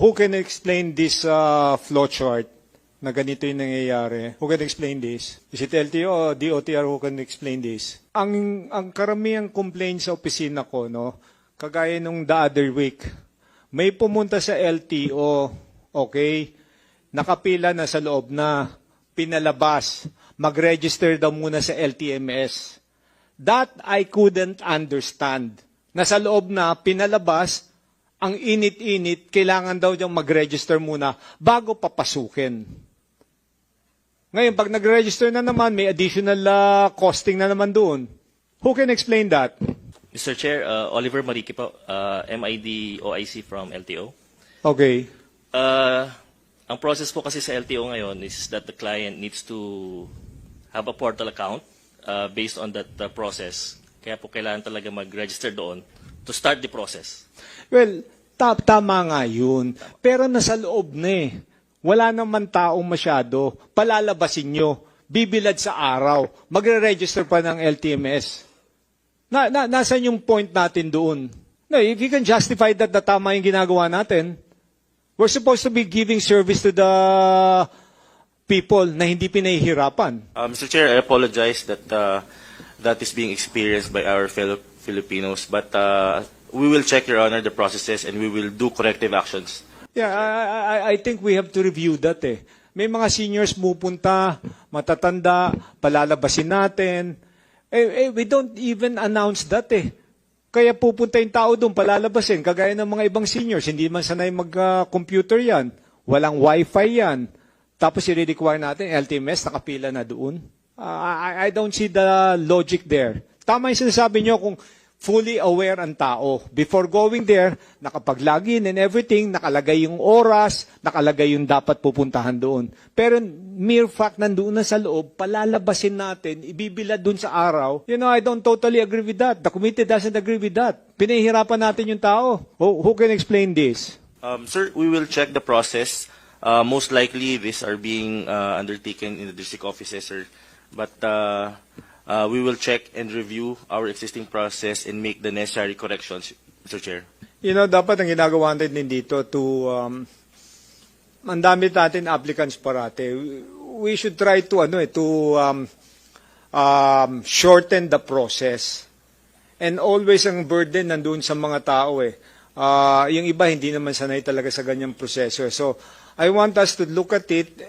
Who can explain this flowchart na ganito yung nangyayari? Who can explain this? Is it LTO o DOTR who can explain this? Ang karamihang complaint sa opisina ko, no, kagaya nung the other week, may pumunta sa LTO, okay, nakapila na sa loob na, pinalabas, mag-register daw muna sa LTMS. That I couldn't understand. Nasa loob na, pinalabas, ang init-init, kailangan daw diyang mag-register muna bago papasukin. Ngayon, pag nag-register na naman, may additional costing na naman doon. Who can explain that? Mr. Chair, Oliver Marique po, MID OIC from LTO. Okay. Ang process po kasi sa LTO ngayon is that the client needs to have a portal account based on that process. Kaya po kailangan talaga mag-register doon to start the process. Well, tama nga yun. Pero nasa loob na eh. Wala naman taong masyado. Palalabasin nyo. Bibilad sa araw. Magre-register pa ng LTMS. Nasaan yung point natin doon? No, if you can justify that na tama yung ginagawa natin, we're supposed to be giving service to the people na hindi pinahihirapan. Mr. Chair, I apologize that that is being experienced by our fellow Filipinos, but we will check, Your Honor, the processes and we will do corrective actions. Yeah, I think we have to review that eh. May mga seniors pupunta, matatanda, palalabasin natin. We don't even announce that eh. Kaya pupunta yung tao doon, palalabasin, kagaya ng mga ibang seniors, hindi man sanay mag-computer yan. Walang wifi yan. Tapos i-require natin, LTMS, nakapila na doon. I don't see the logic there. Tama yung sinasabi nyo kung fully aware ang tao. Before going there, nakapag-login and everything, nakalagay yung oras, nakalagay yung dapat pupuntahan doon. Pero mere fact nandoon na sa loob, palalabasin natin, ibibilad doon sa araw. You know, I don't totally agree with that. The committee doesn't agree with that. Pinahihirapan natin yung tao. Who can explain this? Sir, we will check the process. Most likely, these are being undertaken in the district offices, sir. But we will check and review our existing process and make the necessary corrections, Mr. Chair. You know, dapat ang ginagawa natin din dito to, ang dami natin applicants parate. We should try to, shorten the process. And always ang burden nandun sa mga tao eh. Yung iba hindi naman sanay talaga sa ganyang proseso. So, I want us to look at it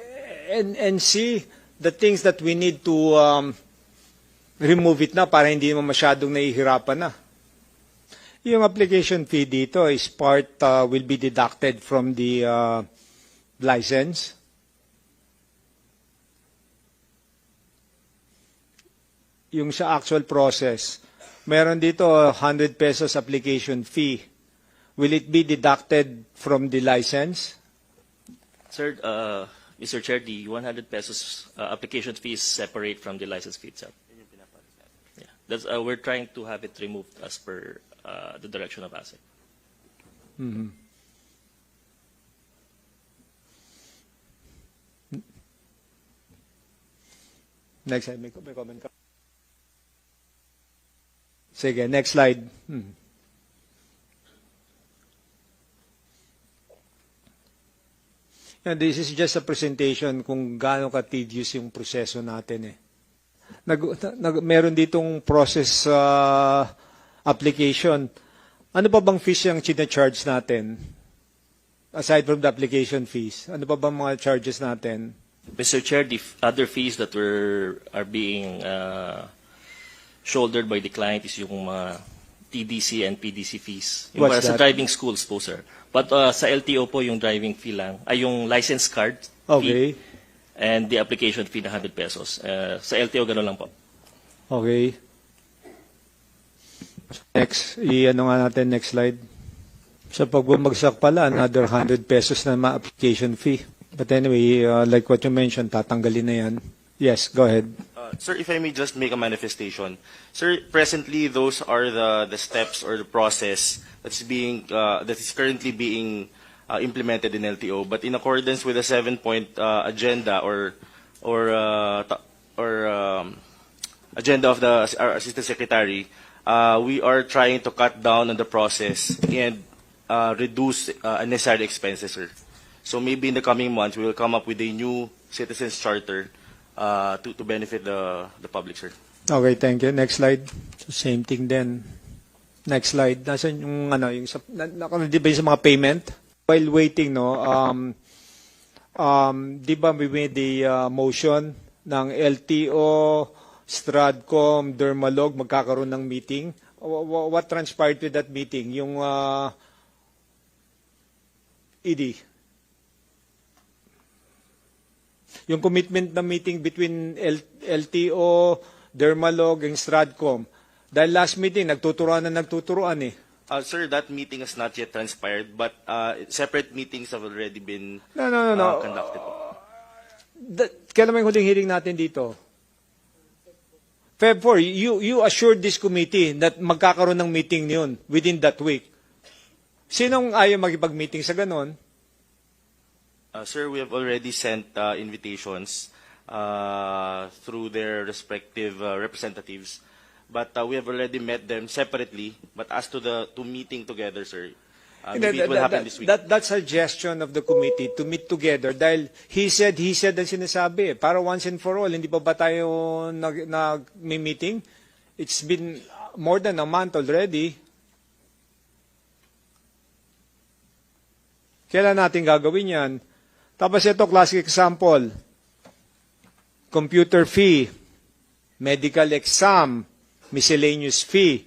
and see the things that we need to remove it na para hindi naman masyadong nahihirapan na. Yung application fee dito is will be deducted from the license. Yung sa actual process, meron dito 100 pesos application fee. Will it be deducted from the license? Sir, Mr. Chair, the 100 pesos application fee is separate from the license fee itself. Yeah, that's, we're trying to have it removed as per the direction of ASEC. Mm-hmm. Next slide, may comment ka? Sige, next slide. And this is just a presentation kung gaano ka-tedious yung proseso natin eh. Meron ditong process application. Ano pa bang fees yung charge natin? Aside from the application fees, ano pa bang mga charges natin? Mr. Chair, the other fees that are being shouldered by the client is yung TDC and PDC fees. Yung para sa driving schools po, sir. But sa LTO po, yung driving fee lang, ay yung license card fee and the application fee na 100 pesos. Sa LTO, gano'n lang po. Okay. Next, i-ano nga natin, next slide. Sa pagbumagsak pala, another 100 pesos na ma-application fee. But anyway, like what you mentioned, tatanggalin na yan. Yes, go ahead. Sir, if I may just make a manifestation. Sir, presently, those are the steps or the process that is currently being implemented in LTO. But in accordance with the 7-point agenda or agenda of our Assistant Secretary, we are trying to cut down on the process and reduce unnecessary expenses, sir. So maybe in the coming months, we will come up with a new citizens charter to benefit the public, sir. Okay, thank you. Next slide. So, same thing then. Next slide. Nasaan yung ano, yung sa, di ba yung sa mga payment? While waiting, no, di ba we made the motion ng LTO, Stradcom, Dermalog, magkakaroon ng meeting? What transpired with that meeting? Yung ED? Yung commitment na meeting between LTO, Dermalog, and Stradcom. Dahil last meeting, nagtuturuan eh. Sir, that meeting has not yet transpired, but separate meetings have already been No. conducted. Kailan may huling hearing natin dito? Feb 4, you assured this committee that magkakaroon ng meeting niyon within that week. Sinong ayaw magipag-meeting sa ganon? Sir, we have already sent invitations through their respective representatives, but we have already met them separately. But as to meeting together, sir, maybe it will happen this week. That suggestion of the committee to meet together, dahil he said ang sinasabi. Para once and for all, hindi pa ba tayo nag-meeting? It's been more than a month already. Kailan natin gagawin yan? Tapos ito, classic example. Computer fee, medical exam, miscellaneous fee.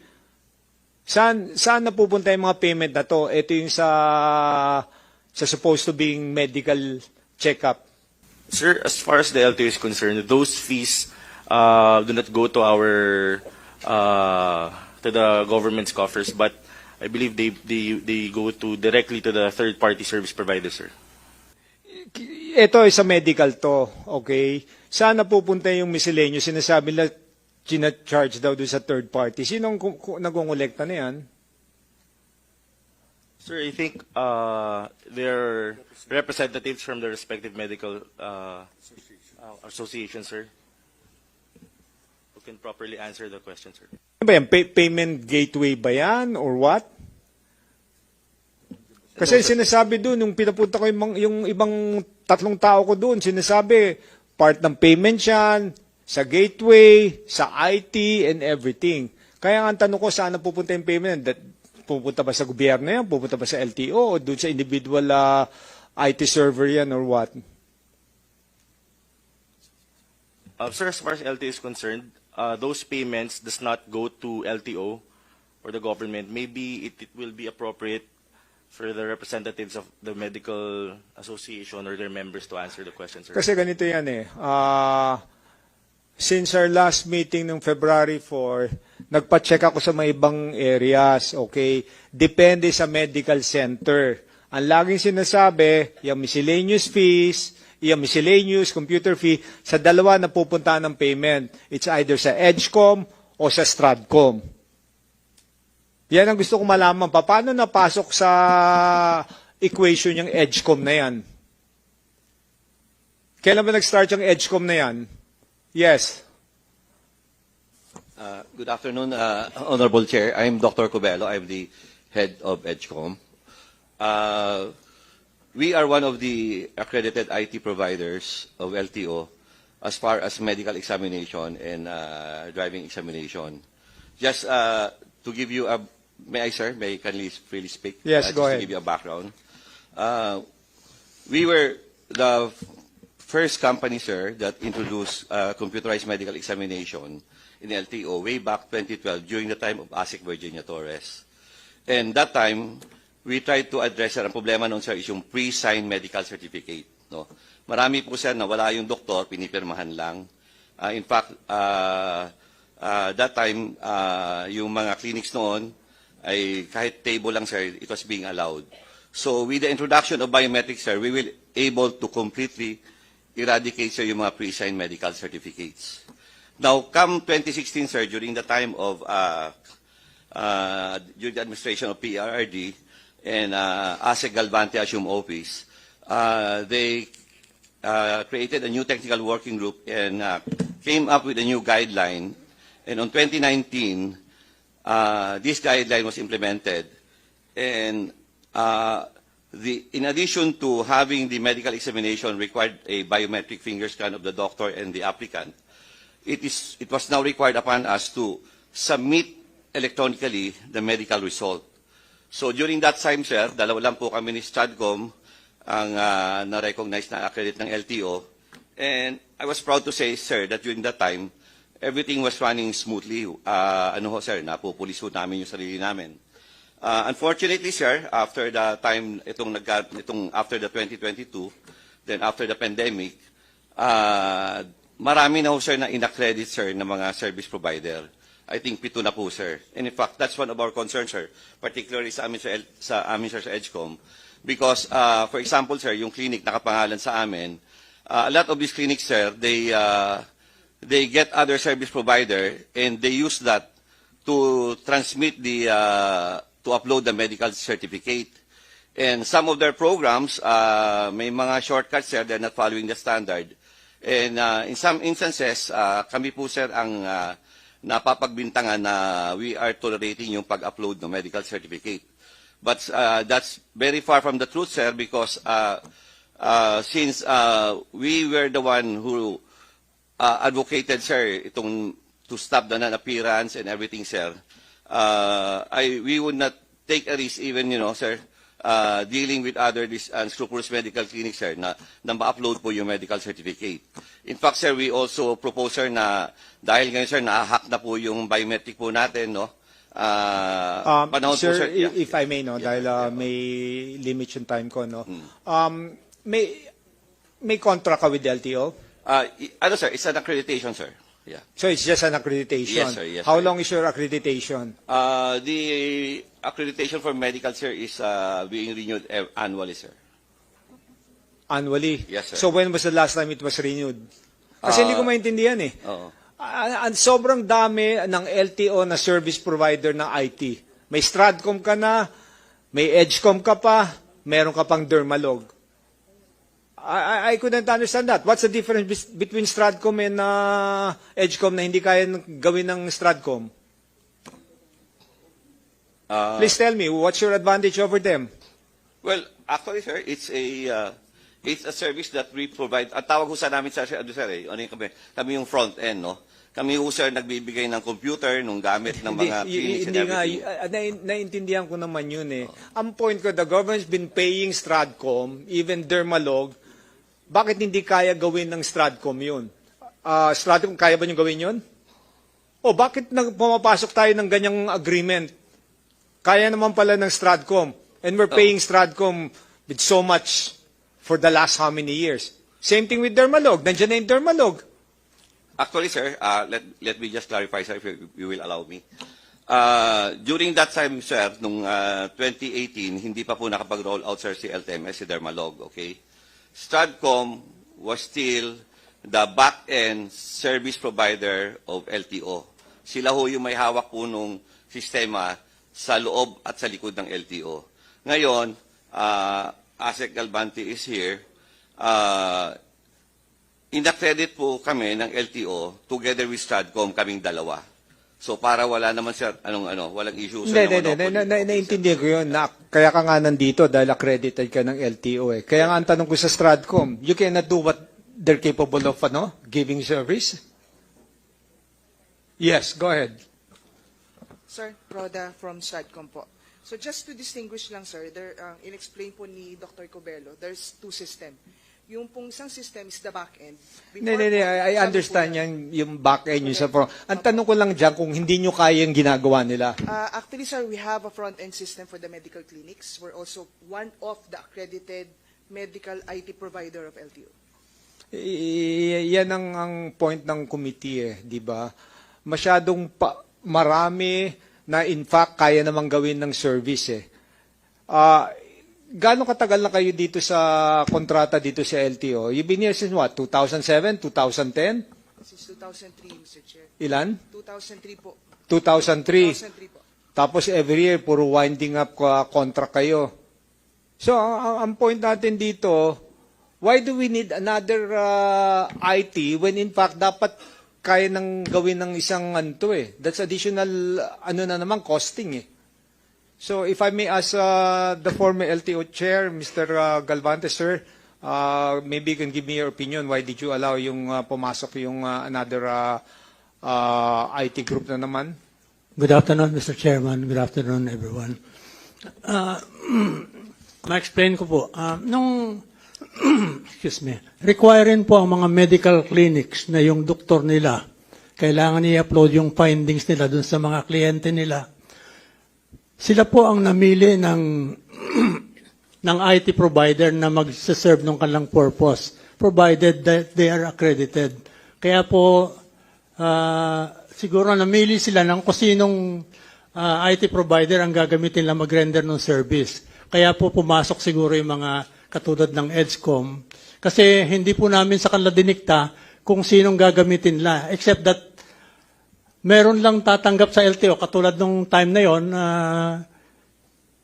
Saan napupunta yung mga payment na to? Ito yung sa supposed to being medical checkup. Sir, as far as the LTO is concerned, those fees do not go to to the government's coffers, but I believe they go directly to the third-party service provider, sir. Ito ay sa medical to, okay? Saan napupunta yung miscellaneous? Sinasabi nila, charge daw doon sa third party. Sinong nagongolekta na yan? Sir, I think there are representatives from the respective medical associations, sir, who can properly answer the question, sir. Ano ba yan? Payment gateway ba yan? Or what? Kasi sinasabi doon, nung pinapunta ko yung ibang tatlong tao ko doon, sinasabi, part ng payment yan, sa gateway, sa IT, and everything. Kaya ang tanong ko, saan pupunta yung payment? Pupunta ba sa gobyerno yan? Pupunta ba sa LTO? O doon sa individual IT server yan or what? Sir, as far as LTO is concerned, those payments does not go to LTO or the government. Maybe it will be appropriate for the representatives of the medical association or their members to answer the question, sir. Kasi ganito yan eh. Since our last meeting ng February 4, nagpa-check ako sa mga ibang areas, okay? Depende sa medical center. Ang laging sinasabi, yung miscellaneous fees, yung miscellaneous computer fee, sa dalawa na pupunta ng payment. It's either sa EDGECOM o sa Stradcom. Yan ang gusto kong malaman. Paano napasok sa equation yung EDGECOM na yan? Kailan ba nag-start yung EDGECOM na yan? Yes. Good afternoon, Honorable Chair. I'm Dr. Cubelo. I'm the head of EDGECOM. We are one of the accredited IT providers of LTO as far as medical examination and driving examination. Just to give you a, may I, sir? May I kindly freely speak? Yes, go ahead. Just to give you a background. We were the first company, sir, that introduced computerized medical examination in LTO way back 2012 during the time of ASIC Virginia Torres. And that time, we tried to address, sir, ang problema noon, sir, is yung pre-signed medical certificate. No? Marami po, sir, na wala yung doktor, pinipirmahan lang. In fact, that time, yung mga clinics noon, ay kahit table lang, sir, it was being allowed. So with the introduction of biometrics, sir, we will able to completely eradicate, sir, yung mga pre-signed medical certificates. Now, come 2016, sir, during the time of during the administration of PRRD and ASEC Galvante assumed office, they created a new technical working group and came up with a new guideline. And on 2019, this guideline was implemented. And in addition to having the medical examination required a biometric finger scan of the doctor and the applicant, it was now required upon us to submit electronically the medical result. So during that time, sir, dalawa lang po kami ni Stradcom ang na-recognize na accredit ng LTO. And I was proud to say, sir, that during that time, everything was running smoothly. Sir, napupulis po namin yung sarili namin. Unfortunately, sir, after the time, after the 2022, then after the pandemic, marami na ho, sir, na inaccredit, sir, ng mga service provider. I think 7 na po, sir. And in fact, that's one of our concerns, sir, particularly sa amin, sa EDGCOM. Because, for example, sir, yung clinic nakapangalan sa amin, a lot of these clinics, sir, they get other service provider and they use that to transmit to upload the medical certificate. And some of their programs, may mga shortcuts, sir, they're not following the standard. And in some instances, kami po, sir, ang napapagbintangan na we are tolerating yung pag-upload ng medical certificate. But that's very far from the truth, sir, because since we were the one who advocated, sir, to stop the non-appearance and everything, sir, we would not take a risk even, sir, dealing with other unscrupulous medical clinics, sir, na ma-upload po yung medical certificate. In fact, sir, we also propose, sir, na dahil ngayon, sir, na-hack na po yung biometric po natin, no? Panahon sir, po, sir, yeah. if I may, no, dahil may limit yung time ko, no? May contract ka with LTO? Sir, it's an accreditation, sir. Yeah. So it's just an accreditation? Yes, sir. Yes, How sir. long is your accreditation? The accreditation for medical, sir, is being renewed annually, sir. Annually? Yes, sir. So when was the last time it was renewed? Kasi hindi ko maintindihan eh. Oo. Ang sobrang dami ng LTO na service provider ng IT. May Stradcom ka na, may EDGCOM ka pa, meron ka pang Dermalog. I couldn't understand that. What's the difference between Stradcom and EDGCOM na hindi kaya gawin ng Stradcom? Please tell me, what's your advantage over them? Well, actually, sir, it's a service that we provide. Ang tawag ho sa namin, sir, kami yung front end, no? Kami ho, sir, nagbibigay ng computer, nung gamit ng mga clinics and everything. Naiintindihan ko naman yun eh. Ang point ko, the government's been paying Stradcom, even Dermalog, bakit hindi kaya gawin ng Stradcom yun? Stradcom, kaya ba nyo gawin yun? O bakit pumapasok tayo ng ganyang agreement? Kaya naman pala ng Stradcom. And we're paying Stradcom with so much for the last how many years? Same thing with Dermalog. Nandiyan na yung Dermalog. Actually, sir, let me just clarify, sir, if you will allow me. During that time, sir, nung 2018, hindi pa po nakapag-roll out, sir, si LTMS, si Dermalog, okay? Stradcom was still the back-end service provider of LTO. Sila ho yung may hawak po nung sistema sa loob at sa likod ng LTO. Ngayon, Asek Galbanti is here. In-accredit po kami ng LTO together with Stradcom, kaming dalawa. So para wala naman, sir, walang issue. Naiintindihan ko yun. Kaya ka nga nandito dahil accredited ka ng LTO eh. Kaya nga ang tanong ko sa Stradcom, you cannot do what they're capable of, giving service? Yes, go ahead. Sir, Roda from Stradcom po. So just to distinguish lang, sir, in-explain po ni Dr. Cobello, there's two system. Yung pong isang system is the back-end. I understand yung back-end yung sa front. Ang tanong ko lang dyan kung hindi nyo kaya yung ginagawa nila. Actually, sir, we have a front-end system for the medical clinics. We're also one of the accredited medical IT provider of LTO. Yan ang point ng committee eh, di ba? Masyadong marami na in fact kaya namang gawin ng service eh. Gaano katagal na kayo dito sa kontrata dito sa LTO? You've been here since what? 2007? 2010? Since 2003, Mr. Chair. Ilan? 2003 po. 2003. 2003 po. Tapos every year, puro winding up contract kayo. So, ang point natin dito, why do we need another IT when in fact dapat kaya nang gawin ng isang That's additional, na naman, costing eh. So if I may ask the former LTO chair, Mr. Galvante, sir, maybe you can give me your opinion. Why did you allow yung pumasok yung another IT group na naman? Good afternoon, Mr. Chairman. Good afternoon, everyone. Ma-explain ko po. Excuse me, requiring po ang mga medical clinics na yung doktor nila, kailangan i-upload yung findings nila dun sa mga kliyente nila. Sila po ang namili ng IT provider na mag-serve ng kanilang purpose, provided that they are accredited. Kaya po, siguro namili sila ng kung sinong IT provider ang gagamitin nila mag-render ng service. Kaya po pumasok siguro yung mga katulad ng EDSCOM. Kasi hindi po namin sa kanila dinikta kung sinong gagamitin nila. Except that meron lang tatanggap sa LTO, katulad nung time na yon,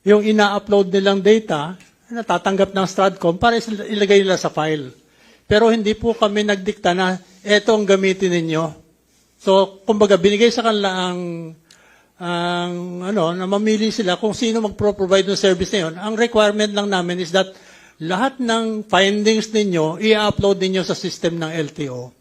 yung ina-upload nilang data, natatanggap ng Stratcom para ilagay nila sa file. Pero hindi po kami nagdikta na eto ang gamitin ninyo. So, kumbaga, binigay sa kanila na mamili sila kung sino mag-provide ng service na yun. Ang requirement lang namin is that lahat ng findings ninyo, i-upload ninyo sa system ng LTO.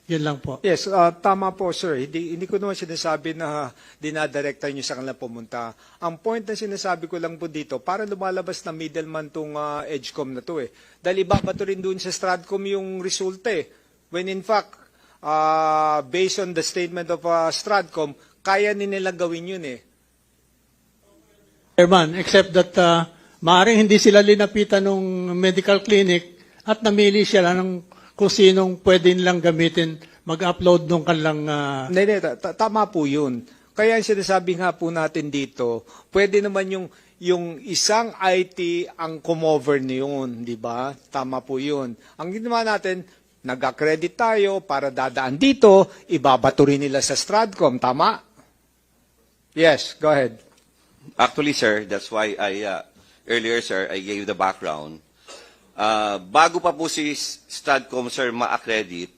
Yun lang po. Yes, tama po, sir. Hindi ko naman sinasabi na dinadirekta nyo sa kanila pumunta. Ang point na sinasabi ko lang po dito, para lumalabas na middleman tong EDGCOM na to eh. Dahil ibabato rin dun sa Stratcom yung resulta eh. When in fact, based on the statement of Stratcom, kaya nila gawin yun eh. Chairman, except that maaaring hindi sila linapitan ng medical clinic at namili sila ng kung sinong pwede nilang gamitin mag-upload ng kanilang... Hindi, tama po yun. Kaya ang sinasabi nga po natin dito, pwede naman yung isang IT ang come-over niyon, di ba? Tama po yun. Ang ginawa natin, nag-accredit tayo para dadaan dito, ibabato rin nila sa Stratcom, tama? Yes, go ahead. Actually, sir, that's why earlier, sir, I gave the background. Bago pa po si Stratcom, sir, ma-accredit,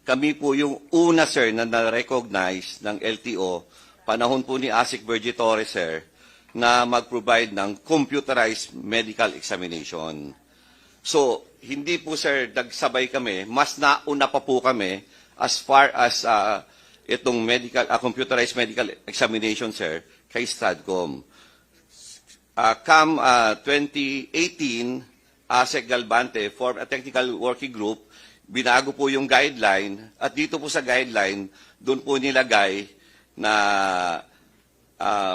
kami po yung una, sir, na na-recognize ng LTO, panahon po ni ASIC Virgie Torres, sir, na mag-provide ng computerized medical examination. So, hindi po, sir, nagsabay kami, mas nauna pa po kami as far as itong computerized medical examination, sir, kay Stratcom. Come 2018, ASEC Galvante formed a technical working group, binago po yung guideline, at dito po sa guideline, doon po nilagay na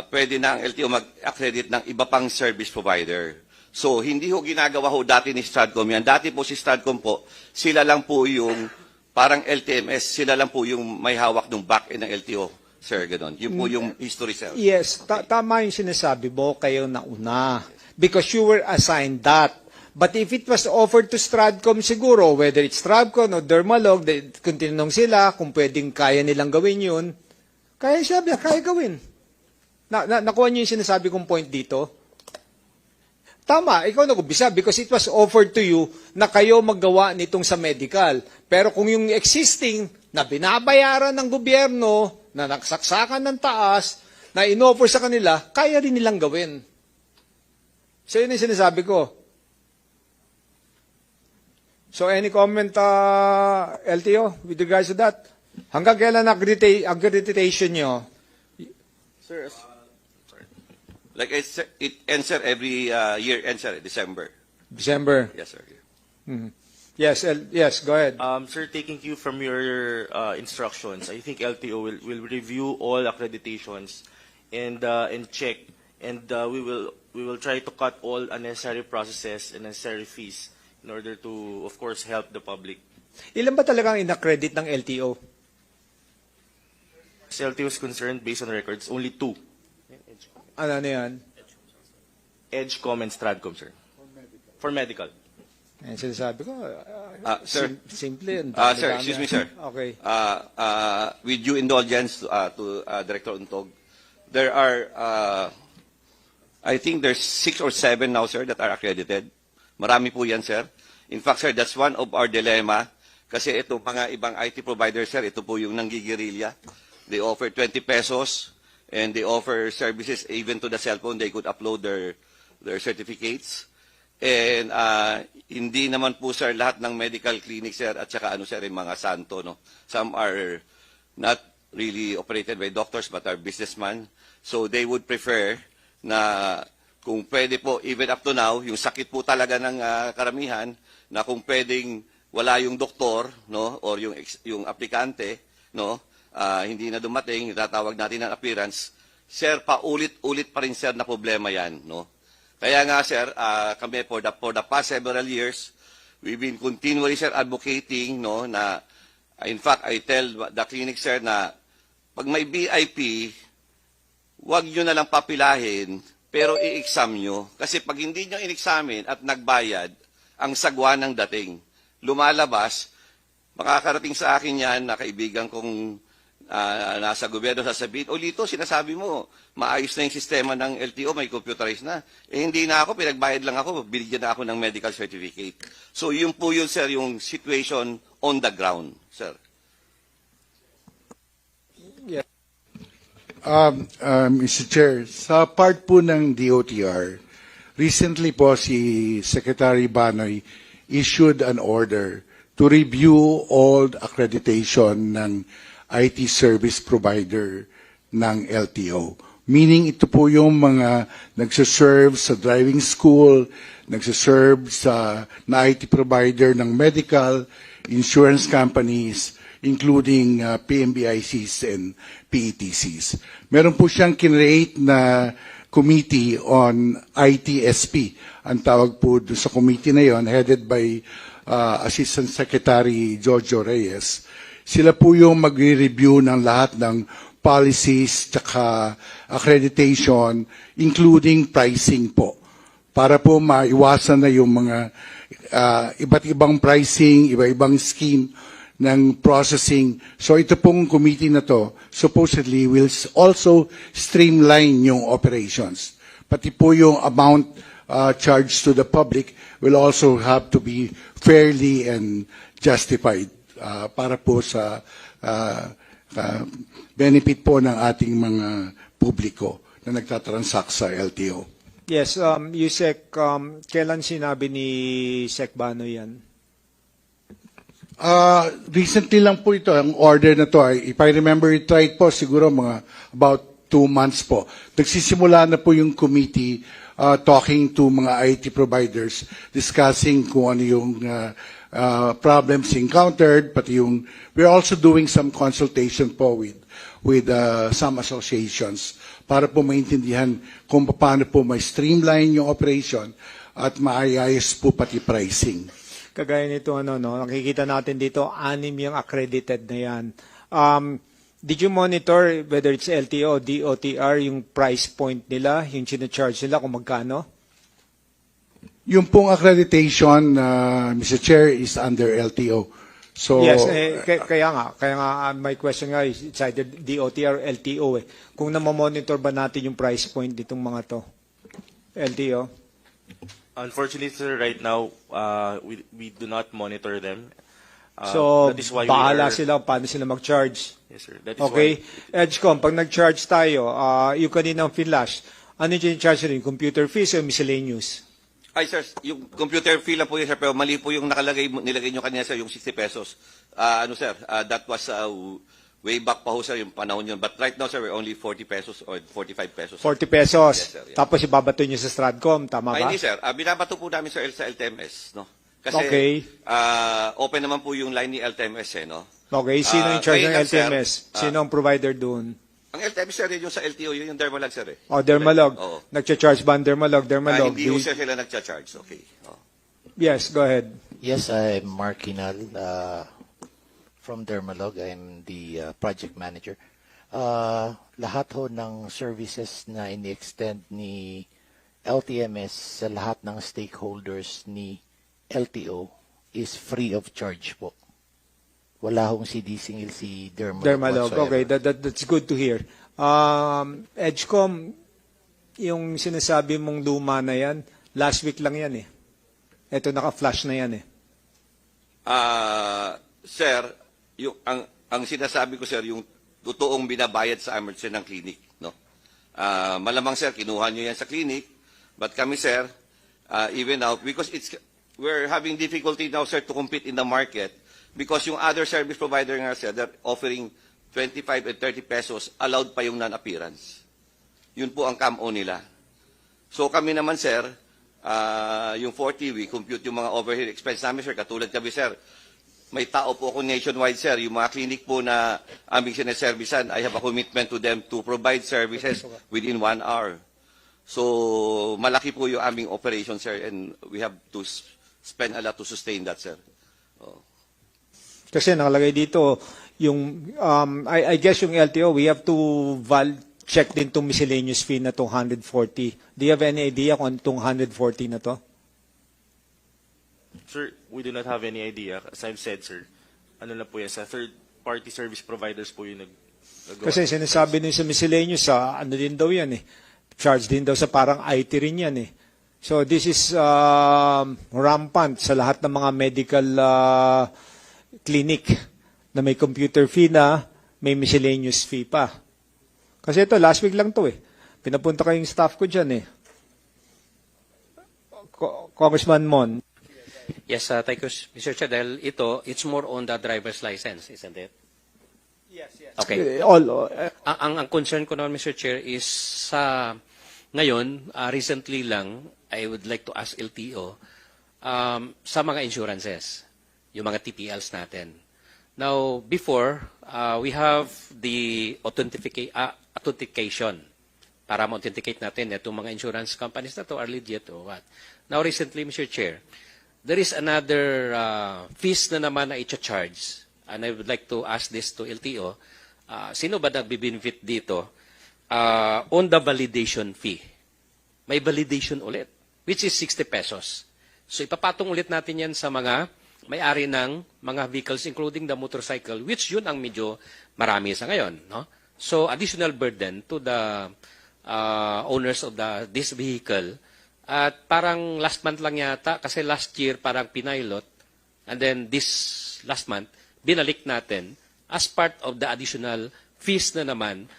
pwede na ang LTO mag-accredit ng iba pang service provider. So, hindi ho ginagawa ho dati ni Stratcom yan. Dati po si Stratcom po, sila lang po yung, parang LTMS, sila lang po yung may hawak ng back-end ng LTO. Sir, gano'n. Yun po yung history, sir. Yes, tama yung sinasabi mo, kayo nauna. Because you were assigned that. But if it was offered to Stratcom siguro, whether it's Stratcom o Dermalog, kung tinanong sila kung pwedeng kaya nilang gawin yun, kaya gawin. Nakuha niyo yung sinasabi kong point dito? Tama, ikaw nag-umpisa because it was offered to you na kayo maggawa nitong sa medical. Pero kung yung existing na binabayaran ng gobyerno, na nagsaksakan ng taas, na in-offer sa kanila, kaya rin nilang gawin. So yun yung sinasabi ko. So any comment, LTO, with regards to that? Hanggang kailan accreditation nyo? Sir, like it ends, sir, every year ends, sir, December. December. Yes, sir. Mhm. Yes, go ahead. Sir, taking cue from your instructions, I think LTO will review all accreditations and check, and we will try to cut all unnecessary processes and necessary fees in order to, of course, help the public. Ilan ba talagang inaccredit ng LTO? As LTO is concerned, based on records, only 2. Ano yan? EDGCOM and Stratcom, sir. For medical. Yan sinasabi ko. Sir. Simple. Sir, excuse me, sir. Okay. With due indulgence to Director Untog, there are, I think there's 6 or 7 now, sir, that are accredited. Marami po yan, sir. In fact, sir, that's one of our dilemma. Kasi ito, mga ibang IT providers, sir, ito po yung nanggigirilya. They offer 20 pesos, and they offer services even to the cell phone. They could upload their certificates. And hindi naman po sir lahat ng medical clinics sir at saka ano sir yung mga santo no. Some are not really operated by doctors but are businessmen. So they would prefer na kung pwede po even up to now yung sakit po talaga ng karamihan na kung pwedeng wala yung doktor no or yung aplikante no hindi na dumating tatawag natin ng appearance sir paulit-ulit pa rin sir na problema yan no. Kaya nga sir, kami for the past several years, we've been continually sir advocating no na in fact I tell the clinic sir na pag may BIP, wag niyo na lang papilahin pero i-exam nyo kasi pag hindi niyo in-examine at nagbayad, ang sagwa ng dating. Lumalabas, makakarating sa akin yan na kaibigan kong nasa gobyerno sasabihin, Lito, sinasabi mo, maayos na yung sistema ng LTO, may computerized na. Hindi na ako, pinagbayad lang ako, binigyan na ako ng medical certificate. So yun po yun, sir, yung situation on the ground, sir. Mr. Chair, sa part po ng DOTR, recently po si Secretary Banoy issued an order to review all accreditation ng IT service provider ng LTO. Meaning ito po yung mga nagsaserve sa driving school, nagsaserve na IT provider ng medical, insurance companies, including PMBICs and PETCs. Meron po siyang kinreate na committee on ITSP. Ang tawag po sa committee na yon, headed by Assistant Secretary Jojo Reyes. Sila po yung magre-review ng lahat ng policies tsaka accreditation, including pricing po. Para po maiwasan na yung mga iba't ibang pricing, iba-ibang scheme ng processing. So ito pong committee na to supposedly will also streamline yung operations. Pati po yung amount charged to the public will also have to be fairly and justified para po sa benefit po ng ating mga publiko na nagtatransact sa LTO. Yes, Yusek, kailan sinabi ni Sec Bano yan? Recently lang po ito, ang order na to, if I remember it right po, siguro mga about 2 months po. Nagsisimula na po yung committee talking to mga IT providers, discussing kung ano yung problems encountered, pati yung, we're also doing some consultation po with some associations para po maintindihan kung paano po may streamline yung operation at maayayos po pati pricing. Kagaya nito, nakikita natin dito, 6 yung accredited na yan. Did you monitor whether it's LTO o DOTR, yung price point nila, yung charge nila, kung magkano? Yung pong accreditation, Mr. Chair, is under LTO. So, yes, kaya nga, my question nga is it's either DOTR or LTO. Kung namamonitor ba natin yung price point nitong mga to? LTO? Unfortunately, sir, right now, we do not monitor them. So, That is why bahala sila paano sila mag-charge. Yes, sir. That is Okay? why. EdgeCom, pag nag-charge tayo, yung kaninang flash, ano yung charge rin? Computer fees o miscellaneous? Ay sir, yung computer fee lang po yun sir, pero mali po yung nilagay nyo kanina sir, yung 60 pesos. Sir, that was way back pa ho sir, yung panahon yun. But right now sir, we're only 40 pesos or 45 pesos. 40 pesos. Yes, sir, yeah. Tapos ibabato nyo sa Stratcom, tama ba? Ay, hindi sir, binabato po namin sir sa LTMS, no? Kasi Okay. open naman po yung line ni LTMS no? Okay, sino yung charge ngayon ng lang, sir, LTMS? Sino ang provider doon? Ang LTMS sir, yung sa LTO, yun yung Dermalag sir eh. O, Dermalog. Oo. Nagcha-charge ba ang Dermalog? Dermalog. Hindi po sir sila nagcha-charge, okay. Yes, go ahead. Yes, I'm Mark Kinal from Dermalog. I'm the project manager. Lahat ho ng services na ini-extend ni LTMS sa lahat ng stakeholders ni LTO is free of charge po. Wala hong CD-singil si Dermalog. Okay, that's good to hear. EdgeCom, yung sinasabi mong luma na yan, last week lang yan eh. Ito naka-flash na yan eh. Sir, ang sinasabi ko sir, yung totoong binabayad sa emergency ng clinic, no? Malamang sir, kinuha nyo yan sa clinic. But kami sir, even now, because we're having difficulty now sir to compete in the market because yung other service provider nga sir, they're offering 25 and 30 pesos, allowed pa yung non-appearance. Yun po ang CAMO nila. So kami naman sir, yung 40, we compute yung mga overhead expense namin sir. Katulad kami sir, may tao po ako nationwide sir. Yung mga clinic po na aming sineservisan, I have a commitment to them to provide services within 1 hour. So malaki po yung aming operation sir, and we have to spend a lot to sustain that sir. Kasi nakalagay dito, yung, I guess yung LTO, we have to check din itong miscellaneous fee na itong 140. Do you have any idea kung itong 140 na to? Sir, we do not have any idea. As I've said, sir, ano na po yan, sa third-party service providers po yung nag-gawa. Kasi sinasabi din sa miscellaneous, ano din daw yan eh. Charge din daw sa parang IT rin yan eh. So this is rampant sa lahat ng mga medical clinic na may computer fee na may miscellaneous fee pa. Kasi ito, last week lang to eh. Pinapunta ko yung staff ko dyan eh. Congressman Mon. Yes, thank you, Mr. Chair. Dahil ito, it's more on the driver's license, isn't it? Yes, yes. Okay. Ang concern ko naman, Mr. Chair, is ngayon, recently lang, I would like to ask LTO sa mga insurances, yung mga TPLs natin. Now, before, we have the authentication para ma-authenticate natin itong mga insurance companies na to are legit or what. Now, recently, Mr. Chair, there is another fees na naman na i-charge, and I would like to ask this to LTO. Sino ba nagbe-benefit dito on the validation fee? May validation ulit, which is 60 pesos. So, ipapatong ulit natin yan sa mga may-ari ng mga vehicles, including the motorcycle, which yun ang medyo marami sa ngayon. No? So, additional burden to the owners of this vehicle. At parang last month lang yata, kasi last year parang pinilot, and then this last month, binalik natin as part of the additional fees na naman.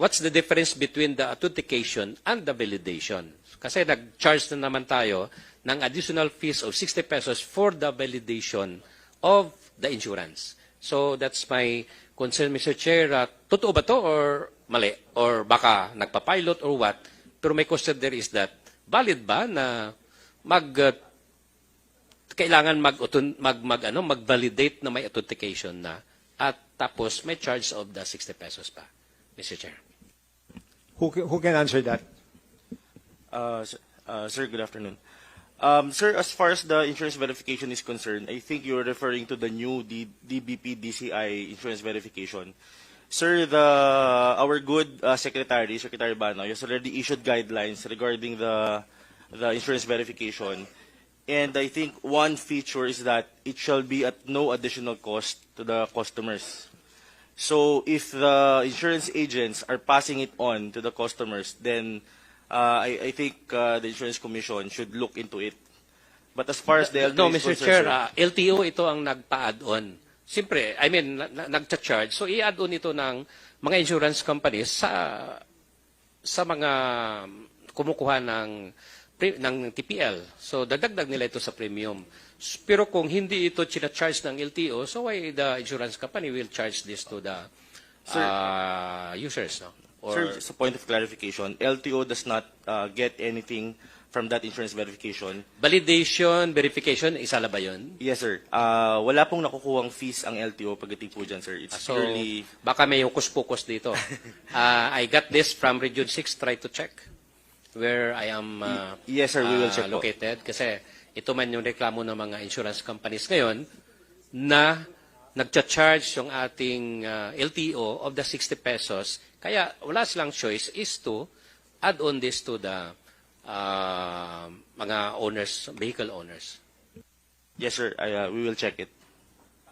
What's the difference between the authentication and the validation? Kasi nag-charge na naman tayo ng additional fees of 60 pesos for the validation of the insurance. So that's my concern, Mr. Chair. Totoo ba to or mali? Or baka nagpa-pilot or what? Pero my question there is that, valid ba na kailangan mag-validate na may authentication na at tapos may charge of the 60 pesos pa, Mr. Chair? Who can answer that? Sir, good afternoon. Sir, as far as the insurance verification is concerned, I think you're referring to the new DBP DCI insurance verification. Sir, our good Secretary Bano, has already issued guidelines regarding the insurance verification. And I think one feature is that it shall be at no additional cost to the customers. So if the insurance agents are passing it on to the customers, then I think the Insurance Commission should look into it. But as far as the LTO No, is Mr. concerned, Chair, LTO ito ang nagpa-add-on. Siyempre, I mean, nagcha-charge. So, i-add-on ito ng mga insurance companies sa mga kumukuha ng TPL. So, dadagdag nila ito sa premium. Pero kung hindi ito china-charge ng LTO, so why the insurance company will charge this to the users? No? Or, sir, just a point of clarification, LTO does not get anything from that insurance verification. validation, verification, isa na ba yun? Yes, sir. Wala pong nakukuhang fees ang LTO pagdating po dyan, sir. It's So, purely... baka may hukus-pukus dito. I got this from Region 6, try to check where I am Yes, sir, we will check po. located. Kasi ito man yung reklamo ng mga insurance companies ngayon na nagcha-charge yung ating LTO of the 60 pesos. Kaya wala silang choice is to add on this to the mga owners, vehicle owners. Yes, sir. We will check it.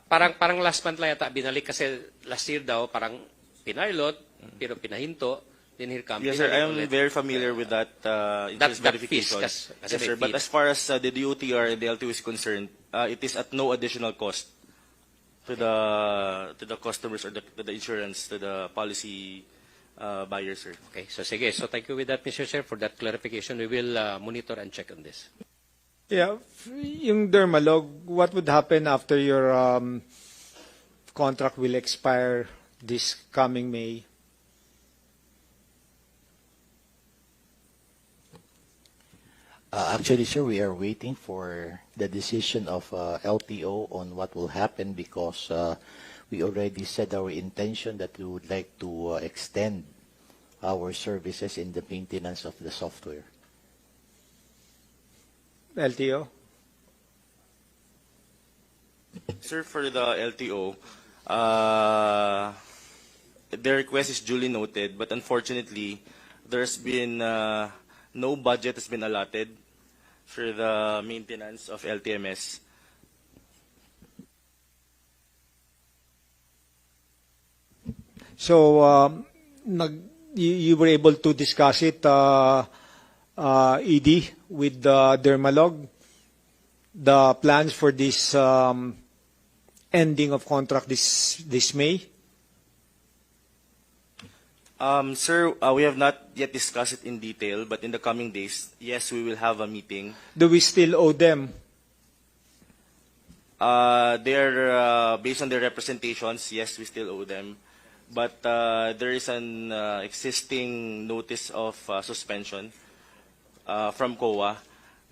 Parang last month lang yata binalik kasi last year daw parang pinilot pero pinahinto. Then here comes. Yes, sir. I am very familiar with that insurance that verification. fees, kasi Yes, may sir. But fee. as far as the DOTR and the LTO is concerned, it is at no additional cost to the customers or to the insurance, to the policy buyer, sir. Okay, so sige. So thank you with that, Mr. Chair, for that clarification. We will monitor and check on this. Yeah, yung Dermalog, what would happen after your contract will expire this coming May? Actually, sir, we are waiting for the decision of LTO on what will happen because we already said our intention that we would like to extend our services in the maintenance of the software. LTO? Sir, for the LTO, the request is duly noted, but unfortunately, there's been no budget has been allotted for the maintenance of LTMS. So, you were able to discuss it, ED, with Dermalog, the plans for this ending of contract this May? Sir, we have not yet discussed it in detail, but in the coming days, yes, we will have a meeting. Do we still owe them? They're based on their representations, yes, we still owe them. But there is an existing notice of suspension from COA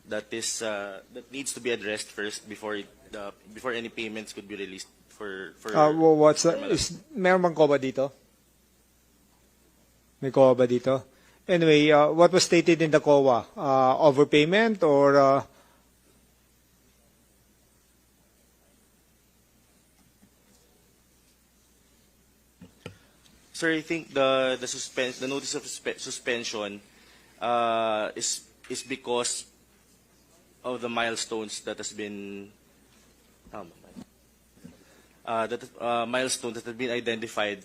that needs to be addressed first before any payments could be released for. Well, what's that? Meron bang COA dito? May COA ba dito? Anyway, what was stated in the COA? Overpayment or? Sir, I think the notice of suspension is because of the milestones that has been milestones that have been identified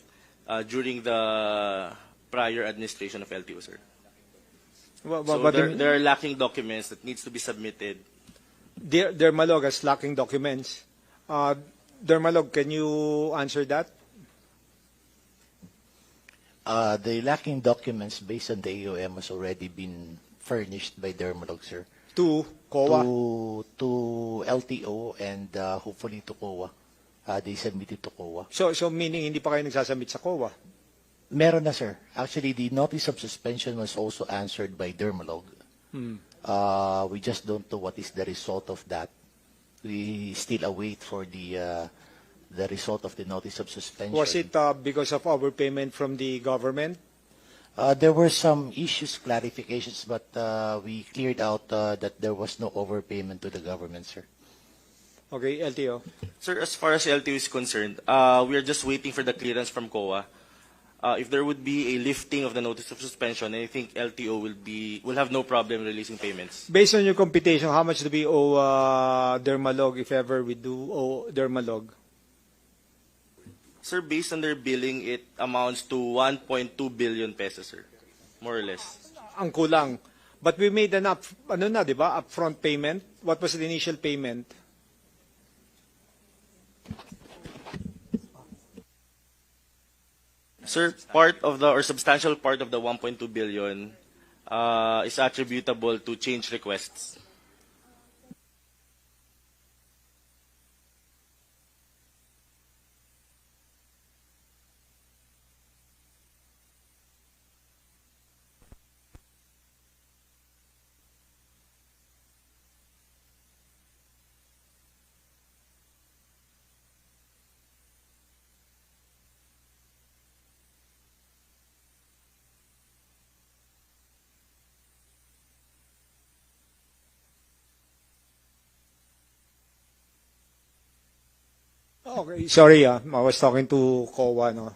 during the prior administration of LTO, sir. So there are lacking documents that needs to be submitted. Dermalog has lacking documents. Dermalog, can you answer that? The lacking documents based on the AOM has already been furnished by Dermalog, sir. To COA? To LTO and hopefully to COA. They submitted to COA. So meaning hindi pa kayo nagsasubmit sa COA? Meron na, sir. Actually, the notice of suspension was also answered by Dermalog. We just don't know what is the result of that. We still await for the result of the notice of suspension. Was it because of overpayment from the government? There were some issues, clarifications, but we cleared out that there was no overpayment to the government, sir. Okay, LTO. Sir, as far as LTO is concerned, we are just waiting for the clearance from COA. If there would be a lifting of the notice of suspension, I think LTO will have no problem releasing payments. Based on your computation, how much do we owe Dermalog if ever we do owe Dermalog? Sir, based on their billing, it amounts to 1.2 billion pesos, sir. More or less. Ang kulang. But we made an upfront payment. What was the initial payment? Sir, part of or substantial part of the 1.2 billion is attributable to change requests. Okay, sorry I was talking to COA. No?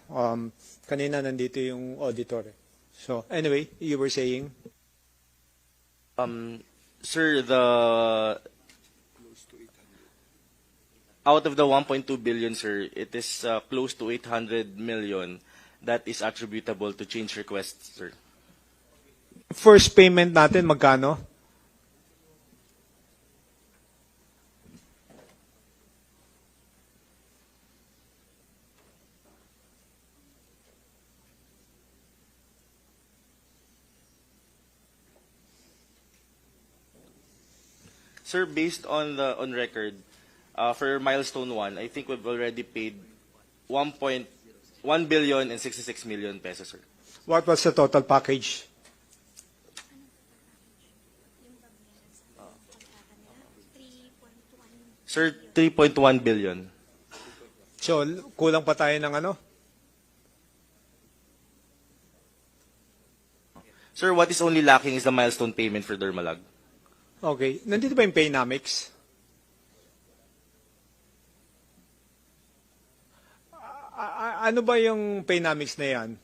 Kanina nandito yung auditor. So anyway, you were saying? Sir, out of the 1.2 billion, sir, it is close to 800 million that is attributable to change requests, sir. First payment natin, magkano? Sir, based on record, for milestone 1, I think we've already paid 1.1 billion and 66 million pesos, sir. What was the total package? Sir, 3.1 billion. So, kulang pa tayo ng ano? Sir, what is only lacking is the milestone payment for Dermalag. Okay. Nandito ba yung Paynamics? Ano ba yung Paynamics na yan?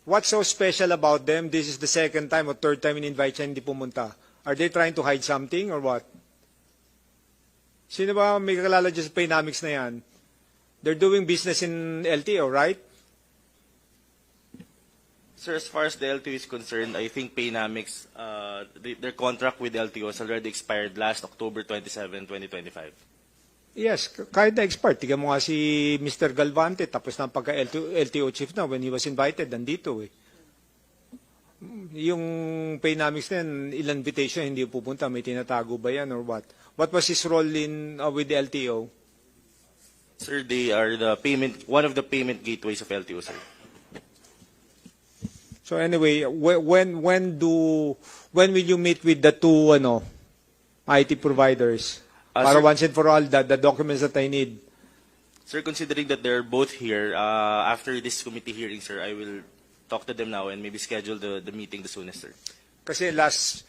What's so special about them? This is the second time or third time in-invite siya, hindi pumunta. Are they trying to hide something or what? Sino ba may kakilala dyan sa Paynamics na yan? They're doing business in LTO, right? Sir, as far as the LTO is concerned, I think Paynamics, their contract with LTO has already expired last October 27, 2025. Yes, kahit na-expert. Tiga mo nga si Mr. Galvante, tapos na pagka-LTO chief na when he was invited, nandito eh. Yung Paynamics na yan, ilan invitation, hindi pupunta, may tinatago ba yan or what? What was his role in with the LTO? Sir, they are one of the payment gateways of LTO, sir. So anyway, when will you meet with the two IT providers? Para Sir, once and for all, the documents that I need. Sir, considering that they're both here, after this committee hearing, sir, I will talk to them now and maybe schedule the meeting the soonest, sir. Kasi last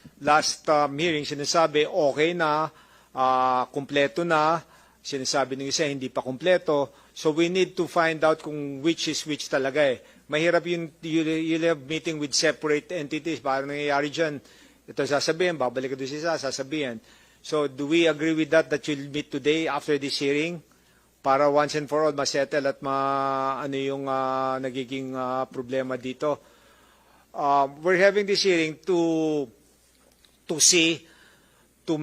hearing, sinasabi, okay na, kumpleto na, sinasabi ng isa, hindi pa kumpleto. So we need to find out kung which is which talaga eh. Mahirap you'll have meeting with separate entities. Parang nangyayari dyan, ito sasabihin, babalik ito si isa, sasabihin. So do we agree with that you'll meet today after this hearing? Para once and for all, masettle at ano yung nagiging problema dito. We're having this hearing to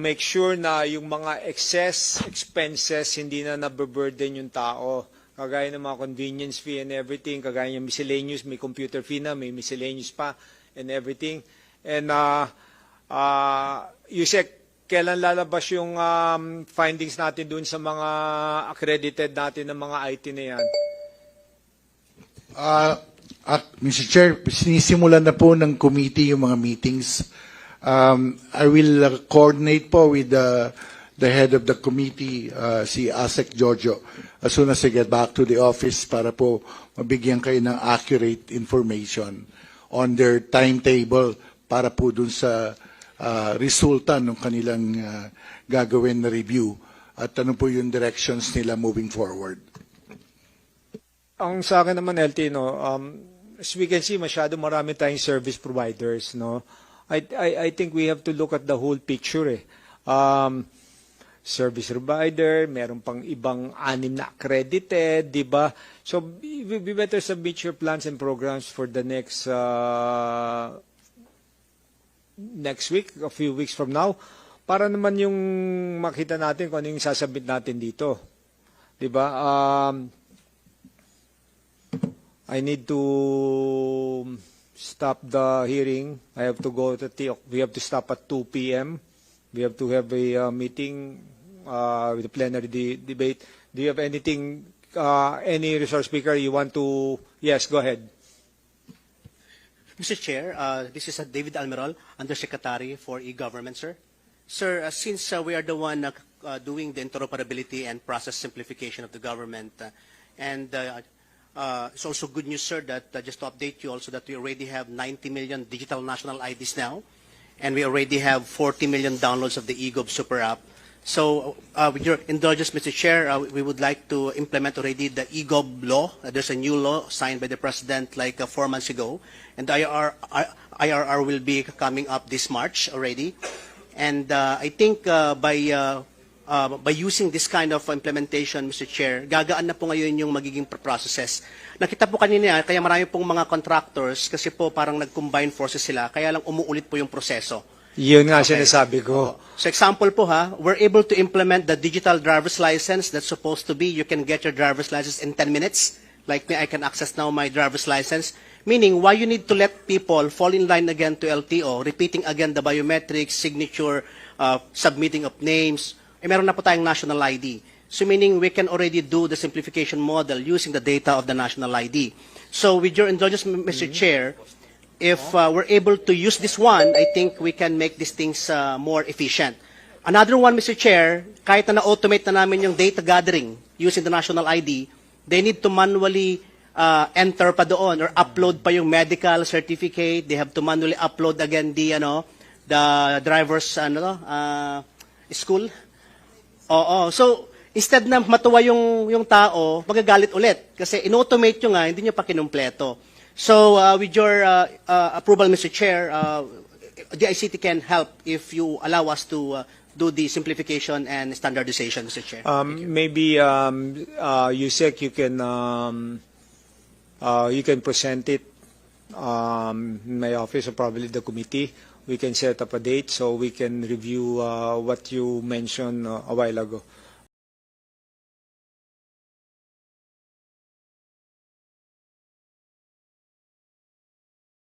make sure na yung mga excess expenses hindi na nababurden yung tao. Kagaya ng mga convenience fee and everything, kagaya yung miscellaneous, may computer fee na, may miscellaneous pa and everything. And Yusek, kailan lalabas yung findings natin dun sa mga accredited natin ng mga IT na yan? Mr. Chair, sinisimulan na po ng committee yung mga meetings. I will coordinate po with the head of the committee, si Asek Jojo, as soon as I get back to the office para po mabigyan kayo ng accurate information on their timetable para po dun sa resulta ng kanilang gagawin na review at ano po yung directions nila moving forward. Ang sa akin naman, LT, as we can see, masyado marami tayong service providers, no? I think we have to look at the whole picture, eh. Service provider, meron pang ibang 6 na accredited, di ba? So, we better submit your plans and programs for the next week, a few weeks from now, para naman yung makita natin kung ano yung sasabit natin dito. Di ba? I need to stop the hearing. I have to go to we have to stop at 2 p.m. We have to have a meeting with the plenary debate. Do you have anything, any resource speaker you want to? Yes, go ahead. Mr. Chair, this is David Almeral, Undersecretary for E-Government, sir. Sir, since we are the one doing the interoperability and process simplification of the government, and it's also good news, sir, that just to update you also that we already have 90 million digital national IDs now, and we already have 40 million downloads of the eGov Super App. So, with your indulgence, Mr. Chair, we would like to implement already the eGov law. There's a new law signed by the President like 4 months ago, and the IRR will be coming up this March already. And I think by using this kind of implementation, Mr. Chair, gagaan na po ngayon yung magiging processes. Nakita po kanina, kaya marami pong mga contractors kasi po parang nag-combine forces sila, kaya lang umuulit po yung proseso. Yun nga sinasabi ko. So example po we're able to implement the digital driver's license that's supposed to be you can get your driver's license in 10 minutes. Like me, I can access now my driver's license. Meaning, why you need to let people fall in line again to LTO, repeating again the biometrics, signature, submitting of names, meron na po tayong national ID. So meaning we can already do the simplification model using the data of the national ID. So with your indulgence, Mr. Chair, if we're able to use this one, I think we can make these things more efficient. Another one, Mr. Chair, kahit na na-automate na namin yung data gathering using the national ID, they need to manually enter pa doon or upload pa yung medical certificate. They have to manually upload again the driver's school. Oo. So, instead na matuwa yung tao, magagalit ulit. Kasi in-automate nyo nga, hindi nyo pa kinumpleto. So, with your approval, Mr. Chair, the ICT can help if you allow us to do the simplification and standardization, Mr. Chair. Maybe Yusek, you can present it in my office or probably the committee. We can set up a date so we can review what you mentioned a while ago.